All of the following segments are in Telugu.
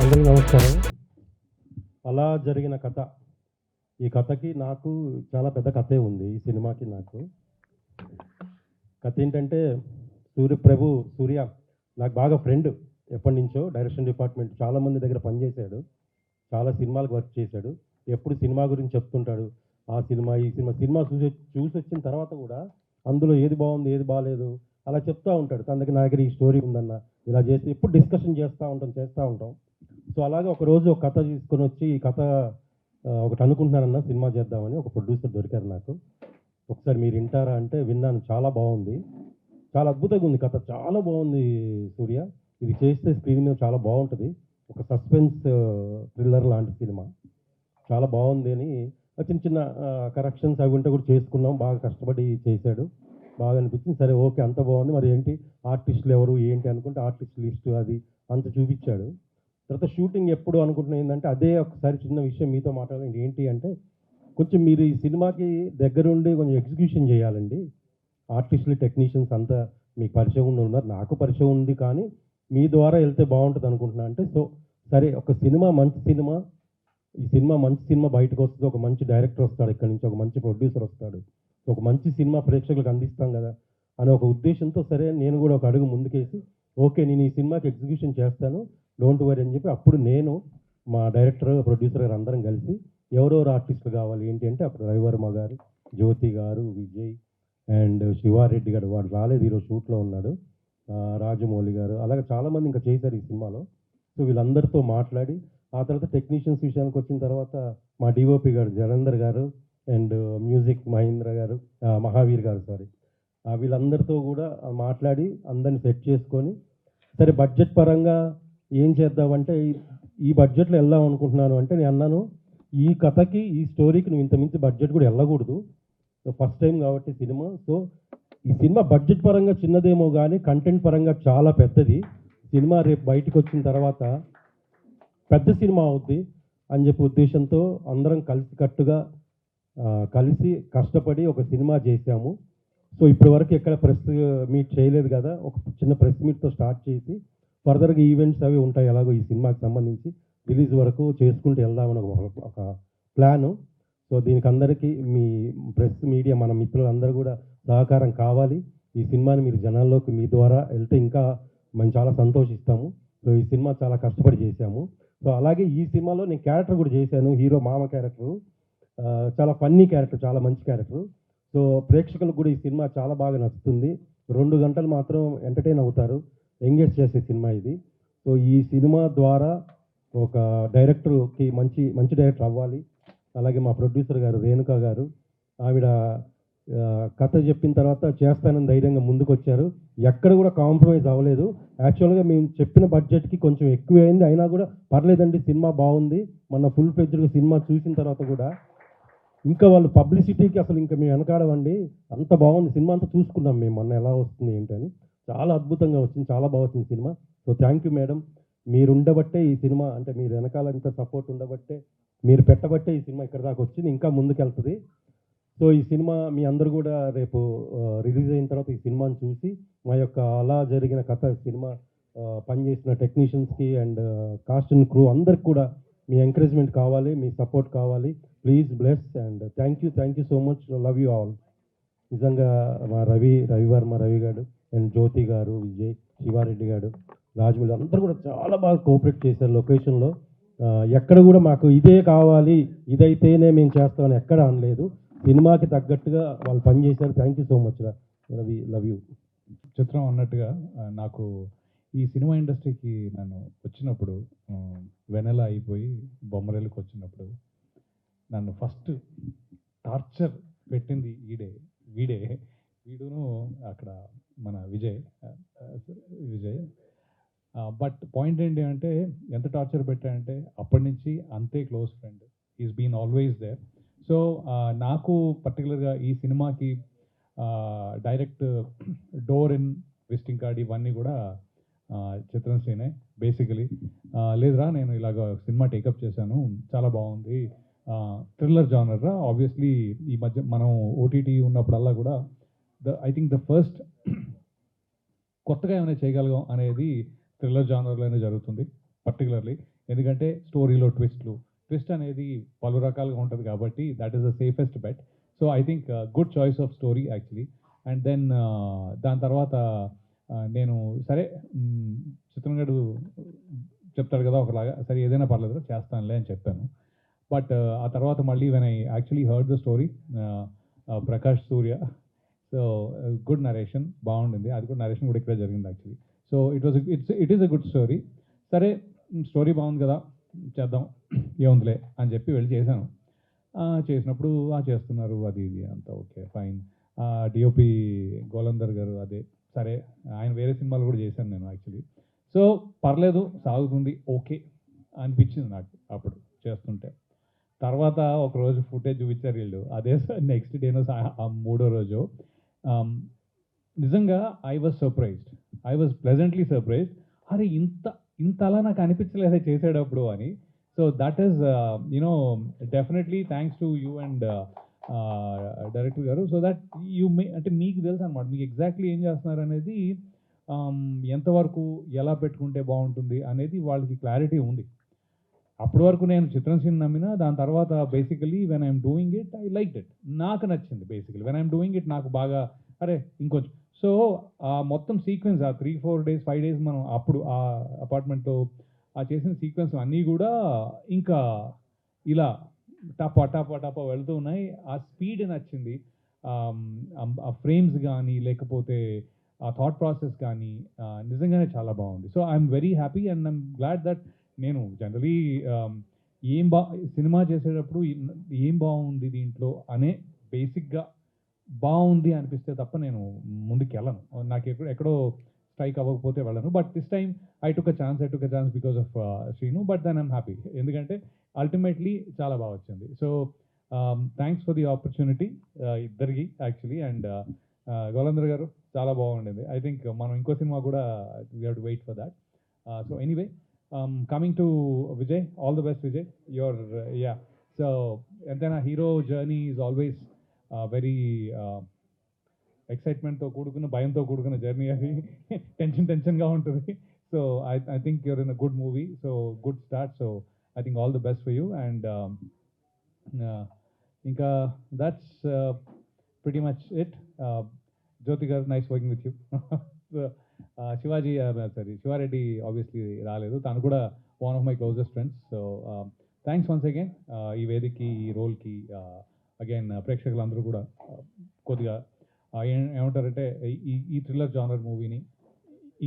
అందరికీ నమస్కారం. అలా జరిగిన కథ. ఈ కథకి నాకు చాలా పెద్ద కథే ఉంది. ఈ సినిమాకి నాకు. కథ ఏంటంటే సూర్య నాకు బాగా ఫ్రెండ్. ఎప్పటినుంచో డైరెక్షన్ డిపార్ట్మెంట్ చాలా మంది దగ్గర పనిచేశాడు. చాలా సినిమాలకు వర్క్ చేశాడు. ఎప్పుడు సినిమా గురించి చెప్తుంటాడు. ఆ సినిమా, ఈ సినిమా, సినిమా చూసొచ్చిన తర్వాత కూడా అందులో ఏది బాగుంది, ఏది బాలేదు అలా చెప్తా ఉంటాడు. తన దగ్గర నా దగ్గర ఈ స్టోరీ ఉందన్న, ఇలా చేసి ఎప్పుడు డిస్కషన్ చేస్తూ ఉంటాం. సో అలాగే ఒకరోజు ఒక కథ తీసుకొని వచ్చి ఈ కథ ఒకటి అనుకుంటున్నానన్న సినిమా చేద్దామని ఒక ప్రొడ్యూసర్ దొరికారు నాకు. ఒకసారి మీరు వింటారా అంటే విన్నాను. చాలా బాగుంది. చాలా అద్భుతంగా ఉంది కథ. చాలా బాగుంది సూర్య. ఇది చేస్తే స్క్రీన్ మీద చాలా బాగుంటుంది. ఒక సస్పెన్స్ థ్రిల్లర్ లాంటి సినిమా. చాలా బాగుంది అని చిన్న చిన్న కరెక్షన్స్ అవి ఉంటే కూడా చేసుకున్నాం. బాగా కష్టపడి చేశాడు. బాగా అనిపించింది. సరే ఓకే, అంత బాగుంది. మరి ఏంటి ఆర్టిస్టులు ఎవరు ఏంటి అనుకుంటే ఆర్టిస్ట్ లిస్టు అది అంత చూపించాడు. తర్వాత షూటింగ్ ఎప్పుడు అనుకుంటున్నా ఏంటంటే అదే ఒకసారి చిన్న విషయం మీతో మాట్లాడాలి. ఏంటి అంటే కొంచెం మీరు ఈ సినిమాకి దగ్గరుండి కొంచెం ఎగ్జిక్యూషన్ చేయాలండి. ఆర్టిస్టులు టెక్నీషియన్స్ అంతా మీకు పరిచయం ఉన్నారు, నాకు పరిచయం ఉంది. కానీ మీ ద్వారా వెళ్తే బాగుంటుంది అనుకుంటున్నా అంటే సో సరే ఒక సినిమా మంచి సినిమా, ఈ సినిమా మంచి సినిమా బయటకు వస్తుంది. ఒక మంచి డైరెక్టర్ వస్తాడు, ఇక్కడ నుంచి ఒక మంచి ప్రొడ్యూసర్ వస్తాడు, ఒక మంచి సినిమా ప్రేక్షకులకు అందిస్తాం కదా అనే ఒక ఉద్దేశంతో సరే నేను కూడా ఒక అడుగు ముందుకేసి ఓకే నేను ఈ సినిమాకి ఎగ్జిక్యూషన్ చేస్తాను, డోంట్ వరీ అని చెప్పి అప్పుడు నేను మా డైరెక్టర్ ప్రొడ్యూసర్ గారు అందరం కలిసి ఎవరెవరు ఆర్టిస్టులు కావాలి ఏంటి అంటే అప్పుడు రవివర్మ గారు, జ్యోతి గారు, విజయ్ అండ్ శివారెడ్డి గారు, వాడు రాలేదు ఈరోజు షూట్లో ఉన్నాడు, రాజమౌళి గారు, అలాగే చాలామంది ఇంకా చేశారు ఈ సినిమాలో. సో వీళ్ళందరితో మాట్లాడి ఆ తర్వాత టెక్నీషియన్స్ విషయానికి వచ్చిన తర్వాత మా డిఓపి గారు జలంధర్ గారు అండ్ మ్యూజిక్ మహేంద్ర గారు, మహావీర్ గారు సారీ, వీళ్ళందరితో కూడా మాట్లాడి అందరిని సెట్ చేసుకొని సరే బడ్జెట్ పరంగా ఏం చేద్దామంటే ఈ బడ్జెట్లో వెళ్దాం అనుకుంటున్నాను అంటే నేను అన్నాను ఈ కథకి ఈ స్టోరీకి నువ్వు ఇంతమించి బడ్జెట్ కూడా వెళ్ళకూడదు. సో ఫస్ట్ టైం కాబట్టి సినిమా, సో ఈ సినిమా బడ్జెట్ పరంగా చిన్నదేమో కానీ కంటెంట్ పరంగా చాలా పెద్దది. సినిమా రేపు బయటకు వచ్చిన తర్వాత పెద్ద సినిమా అవుద్ది అని చెప్పి ఉద్దేశంతో అందరం కలిసికట్టుగా కలిసి కష్టపడి ఒక సినిమా చేశాము. సో ఇప్పటి వరకు ఎక్కడ ప్రెస్ మీట్ చేయలేదు కదా, ఒక చిన్న ప్రెస్ మీట్తో స్టార్ట్ చేసి ఫర్దర్గా ఈవెంట్స్ అవి ఉంటాయి ఎలాగో ఈ సినిమాకి సంబంధించి రిలీజ్ వరకు చేసుకుంటూ వెళ్దామని ఒక ప్లాను. సో దీనికి అందరికీ మీ ప్రెస్ మీడియా మన మిత్రులందరూ కూడా సహకారం కావాలి. ఈ సినిమాని మీరు జనాల్లోకి మీ ద్వారా వెళ్తే ఇంకా మేము చాలా సంతోషిస్తాము. సో ఈ సినిమా చాలా కష్టపడి చేశాము. సో అలాగే ఈ సినిమాలో నేను క్యారెక్టర్ కూడా చేశాను, హీరో మామ క్యారెక్టరు. చాలా ఫన్నీ క్యారెక్టర్, చాలా మంచి క్యారెక్టరు. సో ప్రేక్షకులకు కూడా ఈ సినిమా చాలా బాగా నచ్చుతుంది. 2 గంటలు మాత్రం ఎంటర్టైన్ అవుతారు, ఎంగేజ్ చేసే సినిమా ఇది. సో ఈ సినిమా ద్వారా ఒక డైరెక్టర్కి మంచి మంచి డైరెక్టర్ అవ్వాలి. అలాగే మా ప్రొడ్యూసర్ గారు రేణుకా గారు, ఆవిడ కథ చెప్పిన తర్వాత చేస్తానని ధైర్యంగా ముందుకు వచ్చారు. ఎక్కడ కూడా కాంప్రమైజ్ అవ్వలేదు. యాక్చువల్గా మేము చెప్పిన బడ్జెట్కి కొంచెం ఎక్కువైంది, అయినా కూడా పర్లేదండి సినిమా బాగుంది. మొన్న ఫుల్ ఫ్లెడ్జ్డ్గా సినిమా చూసిన తర్వాత కూడా ఇంకా వాళ్ళు పబ్లిసిటీకి అసలు ఇంకా మేము వెనకాడవండి, అంత బాగుంది సినిమా, అంతా చూసుకున్నాం మేము మొన్న ఎలా వస్తుంది ఏంటని. చాలా అద్భుతంగా వచ్చింది, చాలా బాగా వచ్చింది cinema. So thank you madam, మీరు ఉండబట్టే ఈ సినిమా, అంటే మీరు వెనకాల ఇంత సపోర్ట్ ఉండబట్టే, మీరు పెట్టబట్టే ఈ సినిమా ఇక్కడ దాకా వచ్చింది, ఇంకా ముందుకెళ్తుంది. సో ఈ సినిమా మీ అందరూ కూడా రేపు రిలీజ్ అయిన తర్వాత ఈ సినిమాని చూసి మా యొక్క అలా జరిగిన కథ సినిమా పనిచేసిన టెక్నీషియన్స్కి అండ్ కాస్ట్ అండ్ క్రూ అందరికి కూడా మీ ఎంకరేజ్మెంట్ కావాలి, మీ సపోర్ట్ కావాలి. Please bless and thank you so much, love you all. నిజంగా మా రవివర్మ రవి గారు అండ్ జ్యోతి గారు, విజయ్, శివారెడ్డి గారు, రాజమౌళి అందరూ కూడా చాలా బాగా కోఆపరేట్ చేశారు లొకేషన్లో. ఎక్కడ కూడా మాకు ఇదే కావాలి, ఇదైతేనే మేము చేస్తామని ఎక్కడ అనలేదు. సినిమాకి తగ్గట్టుగా వాళ్ళు పనిచేశారు. Thank you so much Ravi, love you. చిత్రం అన్నట్టుగా నాకు ఈ సినిమా ఇండస్ట్రీకి నన్ను వచ్చినప్పుడు వెనెల అయిపోయి బొమ్మరేలకు వచ్చినప్పుడు నన్ను ఫస్ట్ టార్చర్ పెట్టింది వీడును అక్కడ మన విజయ్. బట్ పాయింట్ ఏంటి అంటే ఎంత టార్చర్ పెట్టాడంటే అప్పటి నుంచి అంతే close friend, is been always there. So నాకు పర్టికులర్గా ఈ సినిమాకి direct door in visiting card ఇవన్నీ కూడా చిత్రం సీనే బేసికలీ. లేదురా నేను ఇలాగ సినిమా టేకప్ చేశాను, చాలా బాగుంది, థ్రిల్లర్ జానర్ రా. ఆబ్వియస్లీ ఈ మధ్య మనం ఓటీటీ ఉన్నప్పుడల్లా కూడా ఐ థింక్ ద ఫస్ట్ కొత్తగా ఏమైనా చేయగలగాం అనేది థ్రిల్లర్ జానర్లోనే జరుగుతుంది. పర్టికులర్లీ ఎందుకంటే స్టోరీలో ట్విస్ట్ అనేది పలు రకాలుగా ఉంటుంది కాబట్టి that is the safest bet. So I think good choice of story actually. And then దాని తర్వాత నేను సరే చిత్రం గడు చెప్తాడు కదా ఒకలాగా, సరే ఏదైనా పర్లేదు చేస్తానులే అని చెప్పాను. బట్ ఆ తర్వాత మళ్ళీ when I actually heard the story, Prakash Surya, so good narration బాగుండింది. అది కూడా నరేషన్ కూడా ఇక్కడ జరిగింది actually. So it is a good story. సరే స్టోరీ బాగుంది కదా చేద్దాం ఏముందిలే అని చెప్పి వెళ్ళి చేశాను. చేసినప్పుడు చేస్తున్నారు అది ఇది అంతా ఓకే ఫైన్. డిఓపి గోలందర్ గారు అదే సరే, ఆయన వేరే సినిమాలు కూడా చేశాను నేను యాక్చువల్లీ. సో పర్లేదు సాగుతుంది ఓకే అనిపించింది నాకు అప్పుడు చేస్తుంటే. తర్వాత ఒకరోజు ఫుటేజ్ చూపించారు వీళ్ళు, అదే నెక్స్ట్ డేనో మూడో రోజు నిజంగా ఐ వాజ్ ప్లెజెంట్లీ సర్ప్రైజ్డ్. అరే ఇంత అలా నాకు అనిపించలేదే చేసేటప్పుడు అని. So that is you know definitely thanks to you and director గారు. సో దట్ అంటే మీకు తెలుసు అనమాట, మీకు ఎగ్జాక్ట్లీ ఏం చేస్తున్నారు అనేది, ఎంతవరకు ఎలా పెట్టుకుంటే బాగుంటుంది అనేది వాళ్ళకి క్లారిటీ ఉంది. అప్పటి వరకు నేను చిత్రం సీన్ నమ్మినా, దాని తర్వాత basically when I'm doing it I like it, నాకు నచ్చింది. Basically when I'm doing it నాకు బాగా అరే ఇంకొంచెం. సో మొత్తం సీక్వెన్స్ 3-4 days 5 days మనం అప్పుడు ఆ అపార్ట్మెంట్లో చేసిన సీక్వెన్స్ అన్నీ కూడా ఇంకా ఇలా టపా టపా టపా వెళ్తూ ఉన్నాయి. ఆ స్పీడ్ నచ్చింది, ఆ ఫ్రేమ్స్ కానీ లేకపోతే ఆ థాట్ ప్రాసెస్ కానీ నిజంగానే చాలా బాగుంది. So I'm very happy and I'm glad that నేను జనరలీ సినిమా చేసేటప్పుడు ఏం బాగుంది దీంట్లో అనే బేసిక్గా బాగుంది అనిపిస్తే తప్ప నేను ముందుకు వెళ్ళను. నాకు ఎక్కడో స్ట్రైక్ అవ్వకపోతే వెళ్ళను. But this time I took a chance because of Srinu. But then I'm happy ఎందుకంటే అల్టిమేట్లీ చాలా బాగా వచ్చింది. So thanks for the opportunity ఇద్దరికి యాక్చువల్లీ. అండ్ గోలందర్ గారు చాలా బాగుండింది. ఐ థింక్ మనం ఇంకో సినిమా కూడా we have to wait for that. So anyway coming to Vijay, all the best Vijay. Your yeah so ఎంతైనా hero journey is always very ఎక్సైట్మెంట్తో కూడుకున్న భయంతో కూడుకున్న జర్నీ, అది టెన్షన్గా ఉంటుంది. So I think you're in a good movie, so good start. So I think all the best for you. And ఇంకా that's pretty much it. Jyoti garu, nice working with you. Shivareddy obviously రాలేదు, తను కూడా one of my closest friends. So thanks once again ఈ వేదికకి ఈ రోల్కి అగైన్ ప్రేక్షకులందరూ కూడా కొద్దిగా ఏమంటారంటే ఈ థ్రిల్లర్ జానర్ మూవీని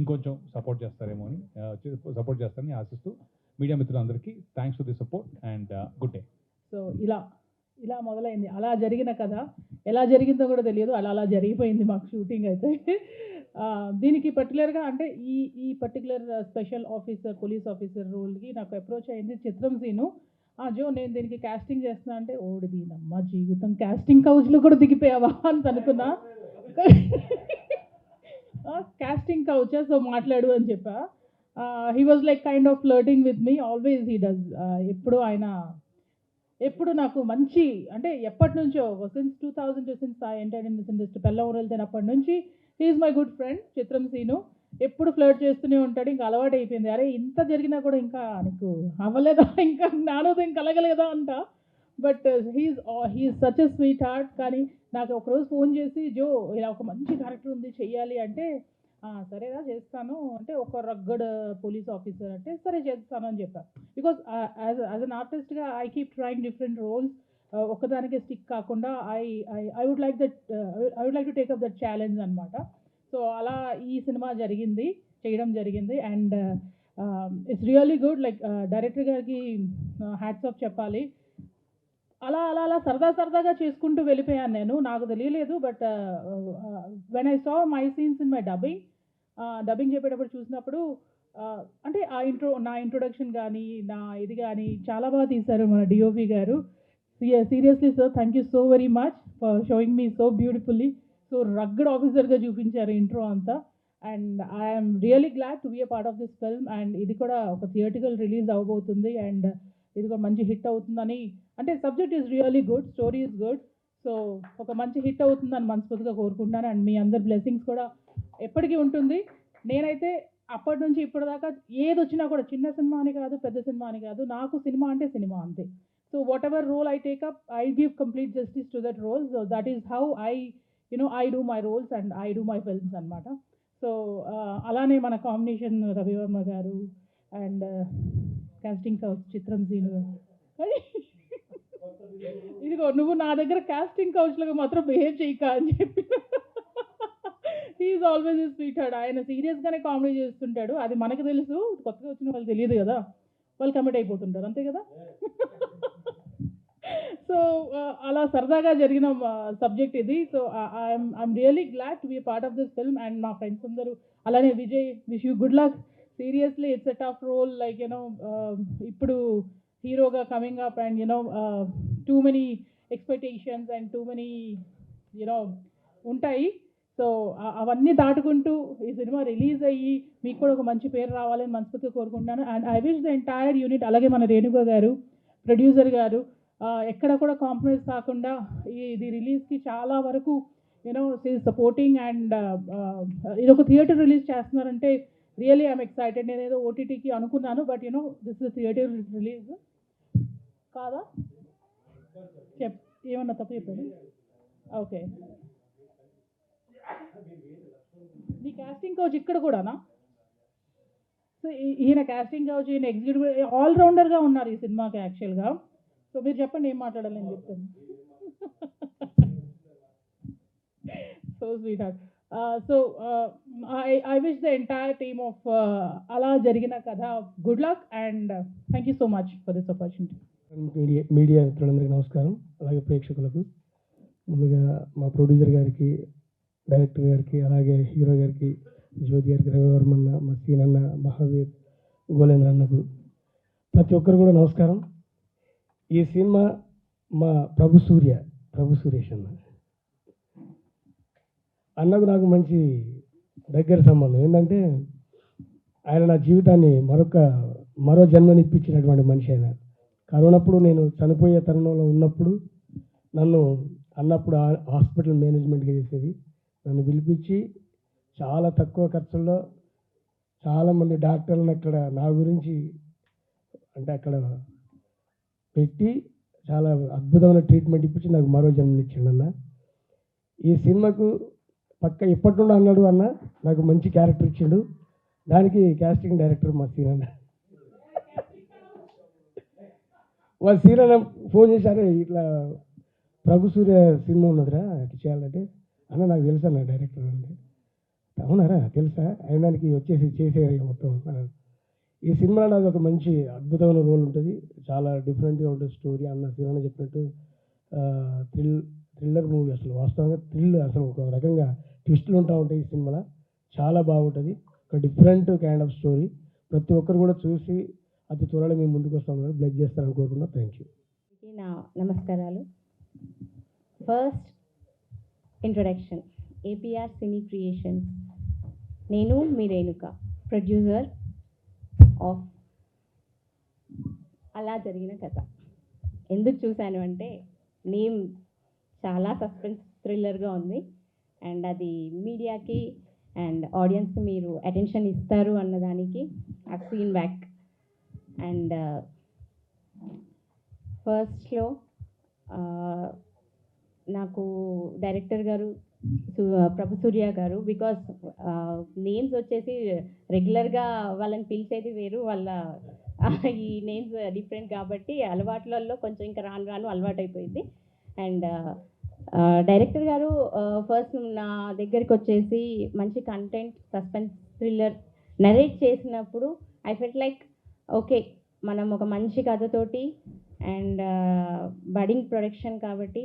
ఇంకొంచెం సపోర్ట్ చేస్తారేమో అని సపోర్ట్ చేస్తారని ఆశిస్తూ మీడియా మిత్రులందరికీ thanks to the support and good day. So ఇలా మొదలైంది, అలా జరిగిన కథ ఎలా జరిగిందో కూడా తెలియదు, అలా జరిగిపోయింది మాకు షూటింగ్ అయితే. దీనికి పర్టికులర్గా అంటే ఈ particular special officer police officer రోల్కి నాకు అప్రోచ్ అయింది చిత్రం సీను. జో నేను దీనికి కాస్టింగ్ చేస్తున్నా అంటే, ఓడి దీనమ్మ జీవితం కాస్టింగ్ కౌచ్లో కూడా దిగిపోయావా అని అనుకున్నా. కాస్టింగ్ కౌచా, సో మాట్లాడు అని చెప్పా. He was like kind of flirting with me, always he does. ఎప్పుడు నాకు మంచి అంటే ఎప్పటి నుంచో since 2002 since I entered in this industry, పెళ్ళవరు వెళ్తాను అప్పటి నుంచి he's my good friend Chitram Seenu. ఎప్పుడు ఫ్లర్ట్ చేస్తూనే ఉంటాడు, ఇంకా అలవాటు అయిపోయింది. అరే ఇంత జరిగినా కూడా ఇంకా నీకు అవ్వలేదా, ఇంకా జ్ఞానోదయం కలగలేదా అంట. But he's such a sweet heart. కానీ నాకు ఒకరోజు ఫోన్ చేసి, జో ఇలా ఒక మంచి క్యారెక్టర్ ఉంది చెయ్యాలి అంటే, సరేరా చేస్తాను అంటే, ఒక రగ్గడ్ పోలీస్ ఆఫీసర్ అంటే సరే చేస్తాను అని చెప్పాను. బికాజ్ యాజ్ అన్ ఆర్టిస్ట్గా I keep trying different roles, ఒకదానికే స్టిక్ కాకుండా I would like to take up that challenge అనమాట. సో అలా ఈ సినిమా చేయడం జరిగింది. And it's really good. Like director గారికి హ్యాట్స్ ఆఫ్ చెప్పాలి. అలా సరదాగా చేసుకుంటూ వెళ్ళిపోయాను నేను, నాకు తెలియలేదు. But when I saw my scenes in my dubbing చెప్పేటప్పుడు చూసినప్పుడు అంటే నా ఇంట్రొడక్షన్ కానీ నా ఇది కానీ చాలా బాగా తీశారు మన డిఓపి గారు. Seriously sir, thank you so very much for showing me so beautifully. So rugged ఆఫీసర్గా చూపించారు ఇంట్రో అంతా. And I'm really glad to be a part of this film. And ఇది కూడా ఒక థియేటికల్ రిలీజ్ అవబోతుంది. అండ్ ఇది కూడా మంచి హిట్ అవుతుందని, అంటే subject is really good, story is good. So ఒక మంచి హిట్ అవుతుందని మనస్ఫూర్తిగా కోరుకుంటున్నాను. అండ్ మీ అందరి బ్లెస్సింగ్స్ కూడా ఎప్పటికీ ఉంటుంది. నేనైతే అప్పటి నుంచి ఇప్పటిదాకా ఏది వచ్చినా కూడా చిన్న సినిమా అని కాదు, పెద్ద సినిమా అని కాదు, నాకు సినిమా అంటే సినిమా అంతే. So whatever role I take up, I give complete justice to that role. So that is how I do my roles and I do my films అనమాట. సో అలానే మన కాంబినేషన్ రవివర్మ గారు అండ్ కాస్టింగ్ కౌచ్ చిత్రం సీను. ఇదిగో నువ్వు నా దగ్గర కాస్టింగ్ కౌచ్లుగా మాత్రం బిహేవ్ చేయక అని చెప్పి. He's always is sweet heart. ఆయన సీరియస్గానే కామెడీ చేస్తుంటాడు, అది మనకు తెలుసు, కొత్తగా వచ్చిన వాళ్ళు తెలియదు కదా, వాళ్ళు కమిట్ అయిపోతుంటారు అంతే కదా. సో అలా సరదాగా జరిగిన సబ్జెక్ట్ ఇది. So I'm really glad to be part of this film. And మా ఫ్రెండ్స్ అందరూ అలానే Vijay, wish you good luck. Seriously it's a tough role, like ఇప్పుడు హీరోగా coming up and too many expectations and too many ఉంటాయి. సో అవన్నీ దాటుకుంటూ ఈ సినిమా రిలీజ్ అయ్యి మీకు కూడా ఒక మంచి పేరు రావాలని మనస్ఫూర్తిగా కోరుకుంటున్నాను. And I wish the entire unit, అలాగే మన రేణుక గారు ప్రొడ్యూసర్ గారు ఎక్కడ కూడా కాంప్రమైజ్ కాకుండా ఇది రిలీజ్కి చాలా వరకు సపోర్టింగ్. అండ్ ఇది ఒక థియేటర్ రిలీజ్ చేస్తున్నారంటే రియలీ ఐఎమ్ ఎక్సైటెడ్. నేను ఏదో ఓటీటీకి అనుకున్నాను, but this is theatre release కాదా? ఏమన్నా తప్పు చెప్పాను? ఓకే. నీ కాస్టింగ్ కౌచ్ ఇక్కడ కూడానా? సో ఈయన కాస్టింగ్ కౌచ్, ఈయన ఎగ్జిక్యూటివ్ ఆల్రౌండర్గా ఉన్నారు ఈ సినిమాకి యాక్చువల్గా. సో మీరు చెప్పండి ఏం మాట్లాడాలి నేను చెప్తాను. So sweet heart. So I wish the entire team of అలా జరిగిన కథ good luck and thank you so much for this opportunity. Media మిత్రులందరికీ నమస్కారం, అలాగే ప్రేక్షకులకు. ముందుగా మా ప్రొడ్యూసర్ గారికి, డైరెక్టర్ గారికి, అలాగే హీరో గారికి, జ్యోతి గారికి, రవివర్మన్న, మా సీనన్న, మహావీర్, గోలేంద్ర అన్నకు, ప్రతి ఒక్కరు కూడా నమస్కారం. ఈ సినిమా మా ప్రభు సురేష్ అన్నకు నాకు మంచి దగ్గర సంబంధం. ఏంటంటే ఆయన నా జీవితాన్ని మరో జన్మనిప్పించినటువంటి మనిషి. ఆయన కరోనాప్పుడు నేను చనిపోయే తరుణంలో ఉన్నప్పుడు అన్నప్పుడు హాస్పిటల్ మేనేజ్మెంట్గా చేసేది, నన్ను పిలిపించి చాలా తక్కువ ఖర్చుల్లో చాలామంది డాక్టర్లను అక్కడ నా గురించి అక్కడ పెట్టి చాలా అద్భుతమైన ట్రీట్మెంట్ ఇప్పించి నాకు మరో జన్మనిచ్చాడు అన్న. ఈ సినిమాకు ఇప్పటి నుండి అన్నాడు అన్న నాకు మంచి క్యారెక్టర్ ఇచ్చాడు. దానికి కాస్టింగ్ డైరెక్టర్ మా సీనన్న, వాళ్ళ సీనన్న ఫోన్ చేశారే, ఇట్లా ప్రభు సూర్య సినిమా ఉన్నదిరా అట్లా చేయాలంటే, అన్న నాకు తెలుసా నా డైరెక్టర్ అంటే, అవునారా తెలుసా, అయినానికి వచ్చేసి చేసేయాలి మొత్తం. ఈ సినిమాలో నాకు ఒక మంచి అద్భుతమైన రోల్ ఉంటుంది, చాలా డిఫరెంట్గా ఉంటుంది స్టోరీ. అన్న సీనన్న చెప్పినట్టు థ్రిల్లర్ మూవీ, అసలు వాస్తవంగా అసలు ఒక రకంగా ట్విస్టులు ఉంటాయి ఈ సినిమాలో. చాలా బాగుంటుంది, ఒక డిఫరెంట్ కైండ్ ఆఫ్ స్టోరీ. ప్రతి ఒక్కరు కూడా చూసి అతి త్వరలో మేము ముందుకు వస్తామని బ్లెస్ చేస్తారని కోరుకున్నాం. Thank you. నా నమస్కారాలు. First introduction, APR cine creations. నేను మీ రేణుక, ప్రొడ్యూసర్ ఆఫ్ అలా జరిగిన కథ. ఎందుకు చూశాను అంటే నేమ్ చాలా సస్పెన్స్ థ్రిల్లర్గా ఉంది, అండ్ అది మీడియాకి అండ్ ఆడియన్స్కి మీరు అటెన్షన్ ఇస్తారు అన్నదానికి ఐవ్ సీన్ బ్యాక్. అండ్ ఫస్ట్లో నాకు డైరెక్టర్ గారు ప్రభు సూర్య గారు, బికాస్ నేమ్స్ వచ్చేసి రెగ్యులర్గా వాళ్ళని పిలిచేది వేరు, వాళ్ళ ఈ నేమ్స్ డిఫరెంట్ కాబట్టి అలవాట్లలో కొంచెం ఇంకా రాను అలవాటు అయిపోయింది. అండ్ డైరెక్టర్ గారు ఫస్ట్ నా దగ్గరికి వచ్చేసి మంచి కంటెంట్, సస్పెన్స్ థ్రిల్లర్ నరేట్ చేసినప్పుడు ఐ ఫెల్ట్ లైక్ ఓకే, మనం ఒక మంచి కథతోటి అండ్ బడింగ్ ప్రొడక్షన్ కాబట్టి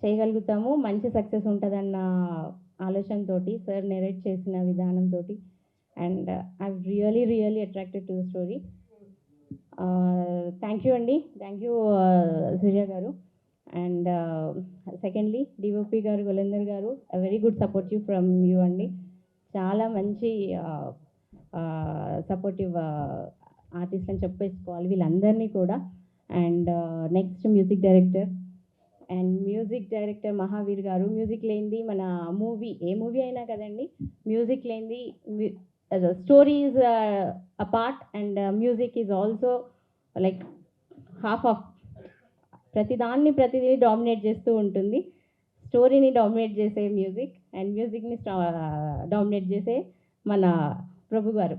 చేయగలుగుతాము, మంచి సక్సెస్ ఉంటుందన్న ఆలోచనతోటి సార్ నెరేట్ చేసిన విధానంతో and I really attracted to the story. Thank you అండి, థ్యాంక్ యూ సూర్య గారు. అండ్ సెకండ్లీ డిఓపి గారు, గోలేందర్ గారు, very good supportive from you అండి. చాలా మంచి సపోర్టివ్ ఆర్టిస్ట్ అని చెప్పేసుకోవాలి వీళ్ళందరినీ కూడా. And next music director Mahavir గారు. మ్యూజిక్ లేనిది మన మూవీ ఏ మూవీ అయినా కదండి, మ్యూజిక్ లేనిది the story is a part, and music is also like half of ప్రతిదీ డామినేట్ చేస్తూ ఉంటుంది. స్టోరీని డామినేట్ చేసే మ్యూజిక్, అండ్ మ్యూజిక్ని డామినేట్ చేసే మన ప్రభు గారు.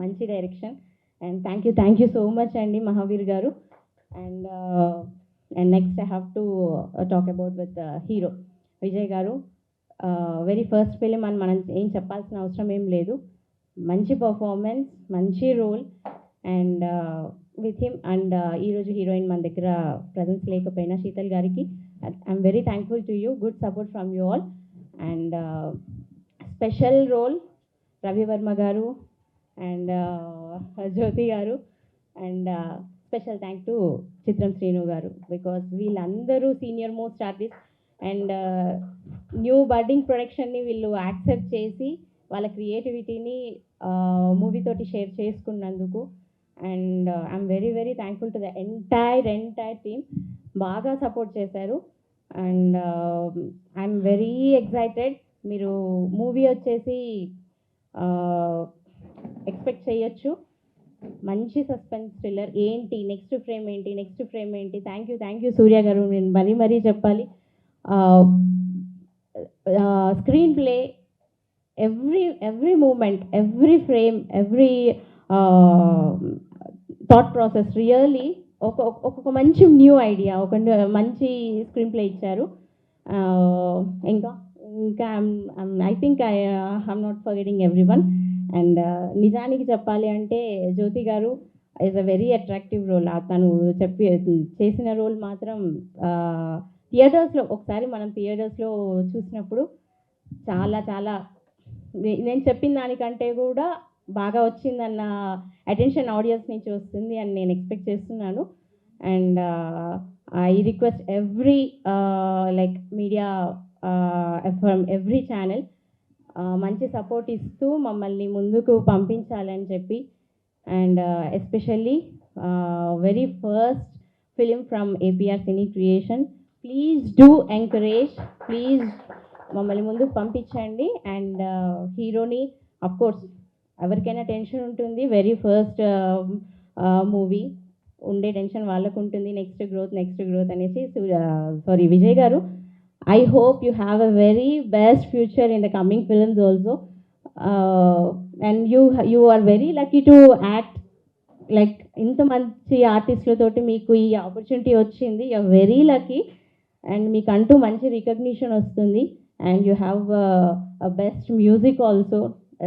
మంచి direction, and thank you so much అండి మహావీర్ గారు. And next I have to talk about with hero Vijay గారు. వెరీ ఫస్ట్ ఫిలిం అని మనం ఏం చెప్పాల్సిన అవసరం ఏం లేదు. మంచి పర్ఫార్మెన్స్, మంచి role, and with him. And ఈరోజు హీరోయిన్ మన దగ్గర ప్రజెన్స్ లేకపోయినా శీతల్ గారికి I'm very thankful to you. Good support from you all. And special role Ravi Varma గారు అండ్ జ్యోతి గారు, అండ్ స్పెషల్ థ్యాంక్ టు చిత్రం శ్రీను గారు, బికాస్ వీళ్ళందరూ senior most artist, and new budding ప్రొడక్షన్ని వీళ్ళు యాక్సెప్ట్ చేసి వాళ్ళ క్రియేటివిటీని మూవీ తోటి షేర్ చేసుకున్నందుకు. And I'm very thankful to the entire team. బాగా సపోర్ట్ చేశారు. And I'm very excited. మీరు మూవీ వచ్చేసి ఎక్స్పెక్ట్ చేయొచ్చు. మంచి సస్పెన్స్ థ్రిల్లర్. ఏంటి నెక్స్ట్ ఫ్రేమ్ ఏంటి. థ్యాంక్ యూ సూర్య గారు. నేను మరీ చెప్పాలి. Screenplay, every moment, every frame, every thought process, really ఒక మంచి న్యూ ఐడియా, ఒక మంచి స్క్రీన్ ప్లే ఇచ్చారు. ఇంకా I think I'm not forgetting every one. And నిజానికి చెప్పాలి అంటే జ్యోతి గారు is a very attractive role. తను చేసిన రోల్ మాత్రం థియేటర్స్లో, ఒకసారి మనం థియేటర్స్లో చూసినప్పుడు చాలా నేను చెప్పిన దానికంటే కూడా బాగా వచ్చిందన్న అటెన్షన్ ఆడియన్స్ నుంచి వస్తుంది అని నేను ఎక్స్పెక్ట్ చేస్తున్నాను. And I request every like media from every channel మంచి సపోర్ట్ ఇస్తూ మమ్మల్ని ముందుకు పంపించాలని చెప్పి. And especially very first film from APR cine creation, please do encourage, please మమ్మల్ని ముందుకు పంపించండి. అండ్ హీరోని అఫ్కోర్స్ ఎవరికైనా టెన్షన్ ఉంటుంది, వెరీ ఫస్ట్ మూవీ ఉండే టెన్షన్ వాళ్ళకు ఉంటుంది, నెక్స్ట్ గ్రోత్ అనేసి. విజయ్ గారు, I hope you have a very best future in the coming films also, and you are very lucky to act like ఇంత మంచి ఆర్టిస్టులతోటి మీకు ఈ ఆపర్చునిటీ వచ్చింది. You are very lucky, and మీకు అంటూ మంచి రికగ్నిషన్ వస్తుంది. And you have best music also.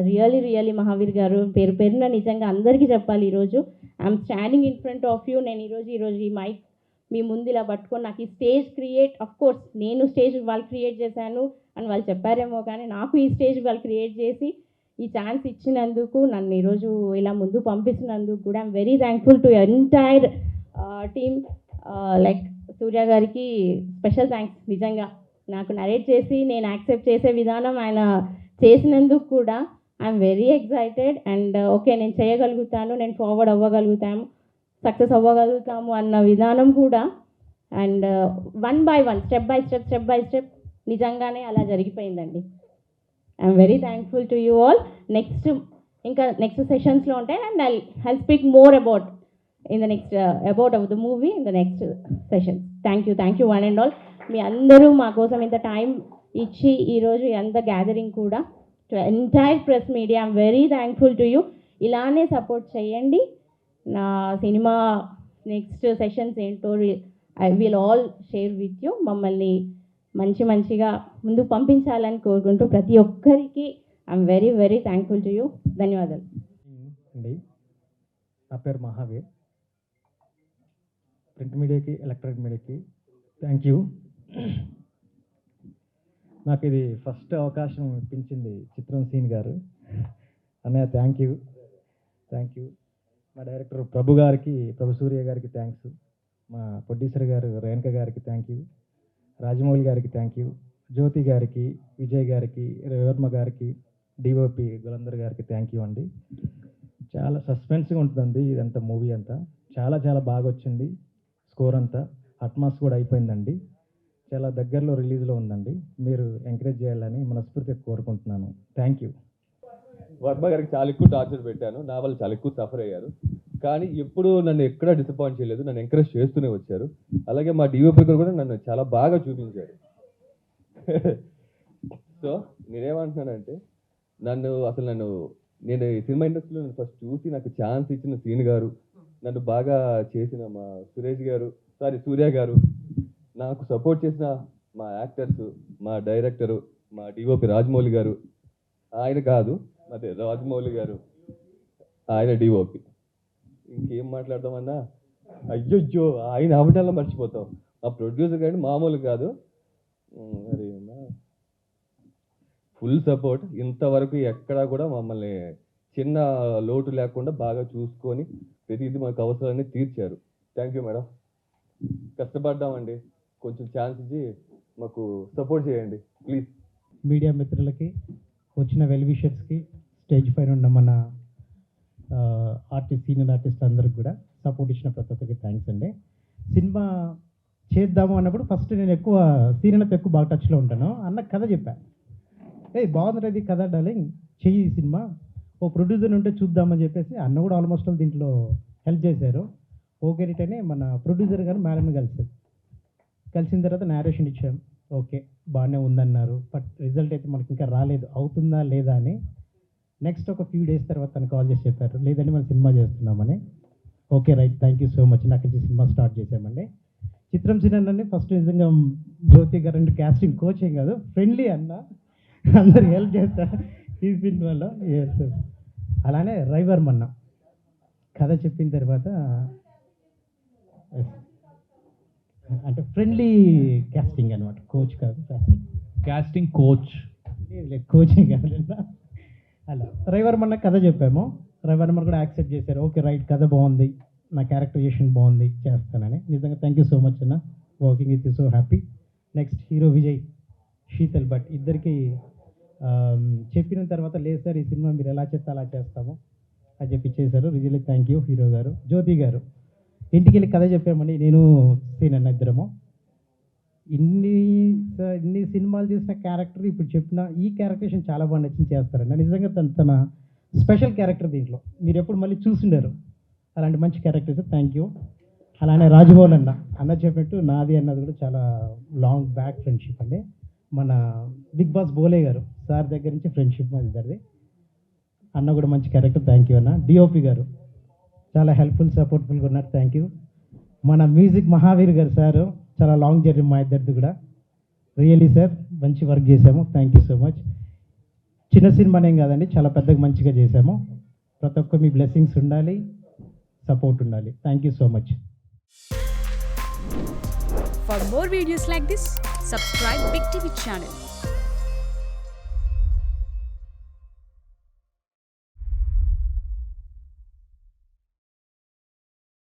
Really Mahaveer గారు పేరున నిజంగా అందరికీ చెప్పాలి. ఈరోజు I'm standing in front of you. నేను ఈరోజు ఈ మైక్ మీ ముందు ఇలా పట్టుకొని నాకు ఈ స్టేజ్ క్రియేట్, కోర్స్ నేను స్టేజ్ వాళ్ళు క్రియేట్ చేశాను అని వాళ్ళు చెప్పారేమో, కానీ నాకు ఈ స్టేజ్ వాళ్ళు క్రియేట్ చేసి ఈ ఛాన్స్ ఇచ్చినందుకు, నన్ను ఈరోజు ఇలా ముందు పంపిస్తున్నందుకు కూడా I'm very thankful to entire team. Like Surya గారికి స్పెషల్ థ్యాంక్స్. నిజంగా నాకు నరేట్ చేసి నేను యాక్సెప్ట్ చేసే విధానం ఆయన చేసినందుకు కూడా I'm very excited. And okay, నేను చేయగలుగుతాను, నేను ఫార్వర్డ్ అవ్వగలుగుతాను, సక్సెస్ అవ్వగలుగుతాము అన్న విధానం కూడా. And one by one, step by step నిజంగానే అలా జరిగిపోయిందండి. I'm very thankful to you all. Next సెషన్స్లో ఉంటాయి, and I speak more about in the next about of the movie in the next session. Thank you one and all. మీ అందరూ మా కోసం ఇంత టైం ఇచ్చి ఈరోజు ఎంత గ్యాదరింగ్ కూడా, to entire press media I'm very thankful to you. ఇలానే సపోర్ట్ చేయండి. నా సినిమా నెక్స్ట్ సెషన్స్ ఏంటో I will all share with you. మమ్మల్ని మంచిగా ముందుకు పంపించాలని కోరుకుంటూ ప్రతి ఒక్కరికి I'm very thankful to you. ధన్యవాదాలు అండి. నా పేరు మహావీర్. ప్రింట్ మీడియాకి, ఎలక్ట్రానిక్ మీడియాకి థ్యాంక్ యూ. నాకు ఇది ఫస్ట్ అవకాశం ఇప్పించింది చిత్రం సీన్ గారు. అన్నయ్య థ్యాంక్ యూ. మా డైరెక్టర్ ప్రభు సూర్య గారికి థ్యాంక్స్. మా ప్రొడ్యూసర్ గారు రేణుక గారికి థ్యాంక్ యూ. రాజమౌళి గారికి థ్యాంక్ యూ. జ్యోతి గారికి, విజయ్ గారికి, రవివర్మ గారికి, డిఓపి గులందర్ గారికి థ్యాంక్ యూ అండి. చాలా సస్పెన్స్గా ఉంటుందండి ఇదంతా, మూవీ అంతా చాలా బాగా వచ్చింది. స్కోర్ అంతా, అట్మాస్ కూడా అయిపోయిందండి. చాలా దగ్గరలో రిలీజ్లో ఉందండి. మీరు ఎంకరేజ్ చేయాలని మనస్ఫూర్తిగా కోరుకుంటున్నాను. Thank you. వర్మ గారికి చాలా ఎక్కువ టార్చర్ పెట్టాను, నా వల్ల చాలా ఎక్కువ సఫర్ అయ్యారు. కానీ ఎప్పుడు నన్ను ఎక్కడా డిసప్పాయింట్ చేయలేదు, నన్ను ఎంకరేజ్ చేస్తూనే వచ్చారు. అలాగే మా డిఓపి గారు కూడా నన్ను చాలా బాగా చూపించారు. సో నేనేమంటున్నానంటే, నేను ఈ సినిమా ఇండస్ట్రీలో నన్ను ఫస్ట్ చూసి నాకు ఛాన్స్ ఇచ్చిన సీన్ గారు, నన్ను బాగా చేసిన మా సూర్య గారు, నాకు సపోర్ట్ చేసిన మా యాక్టర్స్, మా డైరెక్టరు, మా డిఓపి రాజమౌళి గారు, ఆయన కాదు అదే రాజమౌళి గారు, ఆయన డిఓపి. ఇంకేం మాట్లాడదామన్నా, అయ్యో ఆయన అవటాల్లో మర్చిపోతాం. మా ప్రొడ్యూసర్ గారిని మామూలు కాదు, మరి ఫుల్ సపోర్ట్. ఇంతవరకు ఎక్కడా కూడా మమ్మల్ని చిన్న లోటు లేకుండా బాగా చూసుకొని ప్రతిదీ మాకు అవసరాన్ని తీర్చారు. Thank you madam. కష్టపడ్డామండి, కొంచెం ఛాన్స్ ఇచ్చి మాకు సపోర్ట్ చేయండి ప్లీజ్. మీడియా మిత్రులకి, వచ్చిన వెల్ విషర్స్కి, స్టేజ్ పైన ఉన్న మన సీనియర్ ఆర్టిస్ట్ అందరికి కూడా సపోర్ట్ ఇచ్చిన ప్రతి ఒక్కరికి థ్యాంక్స్ అండి. సినిమా చేద్దాము అన్నప్పుడు ఫస్ట్ నేను ఎక్కువ సీనియర్తో ఎక్కువ బాగా టచ్లో ఉంటాను. అన్న కథ చెప్పాను, బాగుంది కథ డార్లింగ్, చెయ్యి సినిమా, ఓ ప్రొడ్యూసర్ ఉంటే చూద్దామని చెప్పేసి అన్న కూడా ఆల్మోస్ట్ దీంట్లో హెల్ప్ చేశారు. ఓకే రిటర్నే మన ప్రొడ్యూసర్ గారు మేడం కలిసిన తర్వాత నేరేషన్ ఇచ్చాం. ఓకే బాగానే ఉందన్నారు, బట్ రిజల్ట్ అయితే మనకి ఇంకా రాలేదు, అవుతుందా లేదా అని. నెక్స్ట్ ఒక ఫ్యూ డేస్ తర్వాత తను కాల్ చేసి చెప్పారు, లేదండి మనం సినిమా చేస్తున్నామని. Okay right, thank you so much. నాకు నుంచి సినిమా స్టార్ట్ చేసామండి. చిత్రం సినిమాని ఫస్ట్ నిజంగా జ్యోతి గారు అంటే క్యాస్టింగ్ కోచ్ ఏం కాదు, ఫ్రెండ్లీ అన్న, అందరికి హెల్ప్ చేస్తారు ఈ సినిమాలో. ఎస్, అలానే రైవర్ అన్న కథ చెప్పిన తర్వాత అంటే ఫ్రెండ్లీ క్యాస్టింగ్ అనమాట, కోచ్ కాదు కాస్టింగ్ కోచ్, కోచింగ్ కాదు. అలా రైవర్మన్న కథ చెప్పాము, రైవర్మన్ కూడా యాక్సెప్ట్ చేశారు. ఓకే రైట్, కథ బాగుంది, నా క్యారెక్టరైజేషన్ బాగుంది, చేస్తానని. నిజంగా థ్యాంక్ యూ సో మచ్ అన్న, working with you so happy. Next hero Vijay, Sheetal Bhatt, ఇద్దరికి చెప్పిన తర్వాత లేదు సార్ ఈ సినిమా మీరు ఎలా చెప్తే అలా చేస్తాము అని చెప్పి చేశారు. రిజల్ట్ థ్యాంక్ యూ హీరో గారు. జ్యోతి గారు, ఇంటికి వెళ్ళి కథ చెప్పామని నేను సీనన్న ఇద్దరము. ఇన్ని సినిమాలు చేసిన క్యారెక్టర్ ఇప్పుడు చెప్పిన ఈ క్యారెక్టరేషన్ చాలా బాగా నచ్చింది చేస్తారండి. నిజంగా తన స్పెషల్ క్యారెక్టర్ దీంట్లో మీరు ఎప్పుడు మళ్ళీ చూసిండారు, అలాంటి మంచి క్యారెక్టర్స్. Thank you. అలానే రాజమౌళి అన్న చెప్పినట్టు నాది అన్నది కూడా చాలా లాంగ్ బ్యాక్ ఫ్రెండ్షిప్ అండి. మన బిగ్ బాస్ బోలే గారు సార్ దగ్గర నుంచి ఫ్రెండ్షిప్ మా ఇద్దరిది. అన్న కూడా మంచి క్యారెక్టర్, థ్యాంక్ యూ అన్న. డిఓపి గారు చాలా హెల్ప్ఫుల్ సపోర్ట్ఫుల్గా ఉన్నారు, థ్యాంక్ యూ. మన మ్యూజిక్ మహావీర్ గారు సార్, చాలా లాంగ్ జర్నీ మా ఇద్దరిది కూడా. రియలీ సార్ మంచి వర్క్ చేసాము, థ్యాంక్ యూ సో మచ్. చిన్న సినిమానేం కాదండి, చాలా పెద్దగా మంచిగా చేసాము. ప్రతి ఒక్క మీ బ్లెస్సింగ్స్ ఉండాలి, సపోర్ట్ ఉండాలి. Thank you so much. For more videos like this, subscribe Big TV channel.